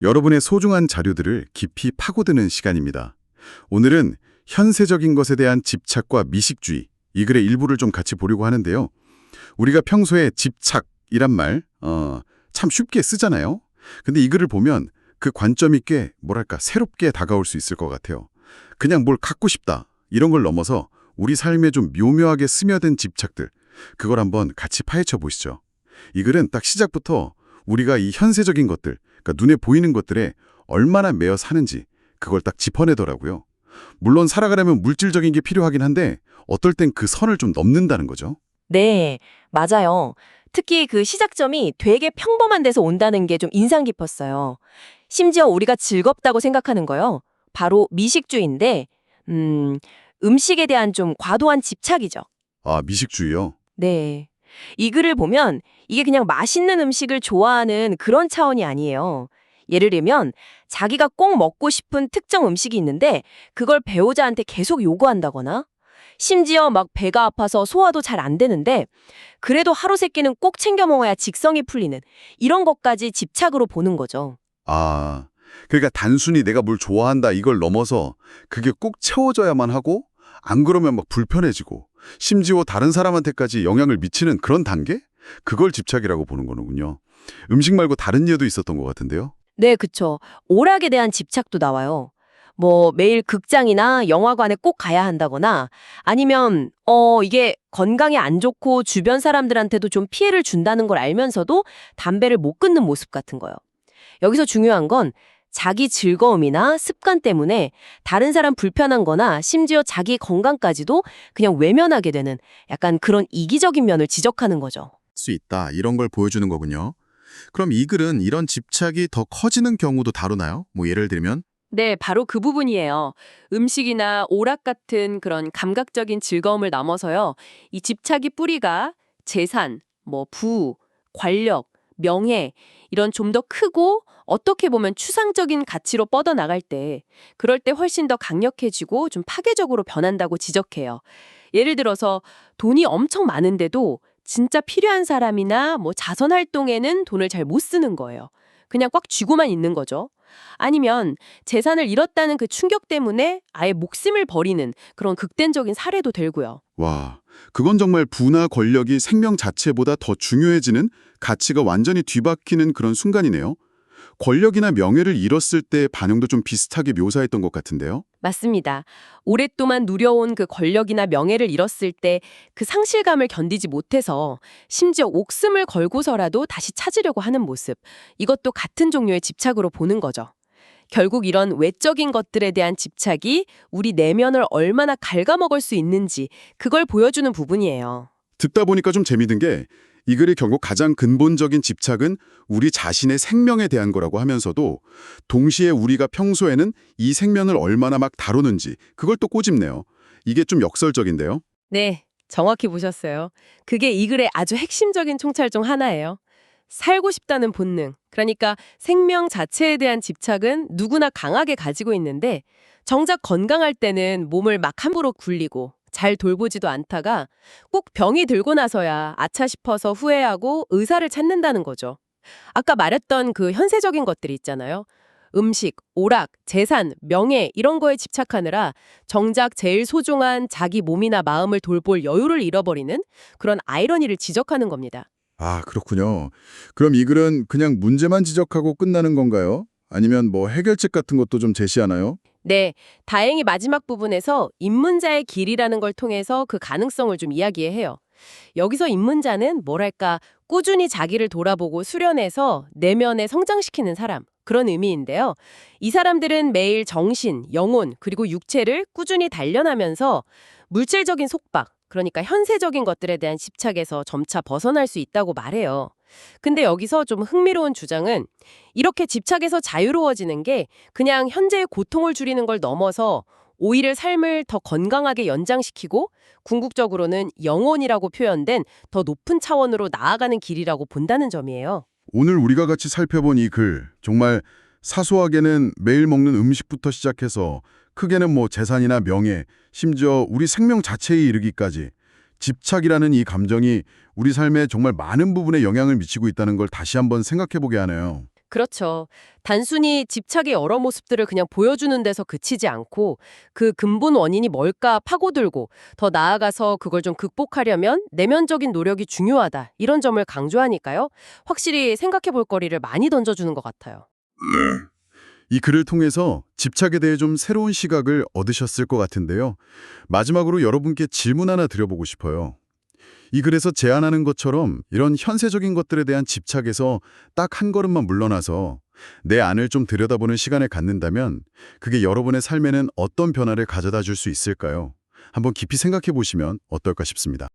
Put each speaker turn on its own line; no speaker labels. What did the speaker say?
여러분의 소중한 자료들을 깊이 파고드는 시간입니다. 오늘은 현세적인 것에 대한 집착과 미식주의, 이 글의 일부를 좀 같이 보려고 하는데요. 우리가 평소에 집착이란 말, 참 쉽게 쓰잖아요. 근데 이 글을 보면 그 관점이 꽤, 새롭게 다가올 수 있을 것 같아요. 그냥 뭘 갖고 싶다, 이런 걸 넘어서 우리 삶에 좀 묘묘하게 스며든 집착들, 그걸 한번 같이 파헤쳐 보시죠. 이 글은 딱 시작부터 우리가 이 현세적인 것들, 눈에 보이는 것들에 얼마나 매여 사는지 그걸 딱 짚어내더라고요. 물론 살아가려면 물질적인 게 필요하긴 한데 어떨 땐 그 선을 좀 넘는다는 거죠.
네, 맞아요. 특히 그 시작점이 되게 평범한 데서 온다는 게 좀 인상 깊었어요. 심지어 우리가 즐겁다고 생각하는 거요. 바로 미식주의인데, 음식에 대한 좀 과도한 집착이죠.
아, 미식주의요?
네. 이 글을 보면 이게 그냥 맛있는 음식을 좋아하는 그런 차원이 아니에요. 예를 들면 자기가 꼭 먹고 싶은 특정 음식이 있는데 그걸 배우자한테 계속 요구한다거나 심지어 막 배가 아파서 소화도 잘 안 되는데 그래도 하루 세 끼는 꼭 챙겨 먹어야 직성이 풀리는 이런 것까지 집착으로 보는 거죠.
아, 그러니까 단순히 내가 뭘 좋아한다 이걸 넘어서 그게 꼭 채워져야만 하고 안 그러면 막 불편해지고 심지어 다른 사람한테까지 영향을 미치는 그런 단계? 그걸 집착이라고 보는 거는군요. 음식 말고 다른 예도 있었던 것 같은데요.
네, 그쵸. 오락에 대한 집착도 나와요. 뭐 매일 극장이나 영화관에 꼭 가야 한다거나 아니면 이게 건강에 안 좋고 주변 사람들한테도 좀 피해를 준다는 걸 알면서도 담배를 못 끊는 모습 같은 거요. 여기서 중요한 건 자기 즐거움이나 습관 때문에 다른 사람 불편한 거나 심지어 자기 건강까지도 그냥 외면하게 되는 약간 그런 이기적인 면을 지적하는 거죠.
수 있다 이런 걸 보여주는 거군요. 그럼 이 글은 이런 집착이 더 커지는 경우도 다루나요? 뭐 예를 들면
네, 바로 그 부분이에요. 음식이나 오락 같은 그런 감각적인 즐거움을 넘어서요. 이 집착의 뿌리가 재산, 부, 권력, 명예 이런 좀 더 크고 어떻게 보면 추상적인 가치로 뻗어나갈 때 그럴 때 훨씬 더 강력해지고 좀 파괴적으로 변한다고 지적해요. 예를 들어서 돈이 엄청 많은데도 진짜 필요한 사람이나 자선 활동에는 돈을 잘 못 쓰는 거예요. 그냥 꽉 쥐고만 있는 거죠. 아니면 재산을 잃었다는 그 충격 때문에 아예 목숨을 버리는 그런 극단적인 사례도 되고요.
와, 그건 정말 부나 권력이 생명 자체보다 더 중요해지는 가치가 완전히 뒤바뀌는 그런 순간이네요. 권력이나 명예를 잃었을 때 반응도 좀 비슷하게 묘사했던 것 같은데요.
맞습니다. 오랫동안 누려온 그 권력이나 명예를 잃었을 때 그 상실감을 견디지 못해서 심지어 목숨을 걸고서라도 다시 찾으려고 하는 모습. 이것도 같은 종류의 집착으로 보는 거죠. 결국 이런 외적인 것들에 대한 집착이 우리 내면을 얼마나 갉아먹을 수 있는지 그걸 보여주는 부분이에요.
듣다 보니까 좀 재미든 게 이 글이 결국 가장 근본적인 집착은 우리 자신의 생명에 대한 거라고 하면서도 동시에 우리가 평소에는 이 생명을 얼마나 막 다루는지 그걸 또 꼬집네요. 이게 좀 역설적인데요.
네, 정확히 보셨어요. 그게 이 글의 아주 핵심적인 총찰 중 하나예요. 살고 싶다는 본능, 그러니까 생명 자체에 대한 집착은 누구나 강하게 가지고 있는데 정작 건강할 때는 몸을 막 함부로 굴리고 잘 돌보지도 않다가 꼭 병이 들고 나서야 아차 싶어서 후회하고 의사를 찾는다는 거죠. 아까 말했던 그 현세적인 것들이 있잖아요. 음식, 오락, 재산, 명예 이런 거에 집착하느라 정작 제일 소중한 자기 몸이나 마음을 돌볼 여유를 잃어버리는 그런 아이러니를 지적하는 겁니다.
아, 그렇군요. 그럼 이 글은 그냥 문제만 지적하고 끝나는 건가요? 아니면 뭐 해결책 같은 것도 좀 제시하나요?
네, 다행히 마지막 부분에서 입문자의 길이라는 걸 통해서 그 가능성을 좀 이야기해요. 여기서 입문자는 꾸준히 자기를 돌아보고 수련해서 내면에 성장시키는 사람, 그런 의미인데요. 이 사람들은 매일 정신, 영혼, 그리고 육체를 꾸준히 단련하면서 물질적인 속박, 그러니까 현세적인 것들에 대한 집착에서 점차 벗어날 수 있다고 말해요. 근데 여기서 좀 흥미로운 주장은 이렇게 집착에서 자유로워지는 게 그냥 현재의 고통을 줄이는 걸 넘어서 오히려 삶을 더 건강하게 연장시키고 궁극적으로는 영혼이라고 표현된 더 높은 차원으로 나아가는 길이라고 본다는 점이에요.
오늘 우리가 같이 살펴본 이 글, 정말 사소하게는 매일 먹는 음식부터 시작해서 크게는 재산이나 명예, 심지어 우리 생명 자체에 이르기까지 집착이라는 이 감정이 우리 삶에 정말 많은 부분에 영향을 미치고 있다는 걸 다시 한번 생각해보게 하네요.
그렇죠. 단순히 집착의 여러 모습들을 그냥 보여주는 데서 그치지 않고 그 근본 원인이 뭘까 파고들고 더 나아가서 그걸 좀 극복하려면 내면적인 노력이 중요하다. 이런 점을 강조하니까요. 확실히 생각해 볼 거리를 많이 던져주는 것 같아요.
이 글을 통해서 집착에 대해 좀 새로운 시각을 얻으셨을 것 같은데요. 마지막으로 여러분께 질문 하나 드려보고 싶어요. 이 글에서 제안하는 것처럼 이런 현세적인 것들에 대한 집착에서 딱 한 걸음만 물러나서 내 안을 좀 들여다보는 시간을 갖는다면 그게 여러분의 삶에는 어떤 변화를 가져다 줄 수 있을까요? 한번 깊이 생각해 보시면 어떨까 싶습니다.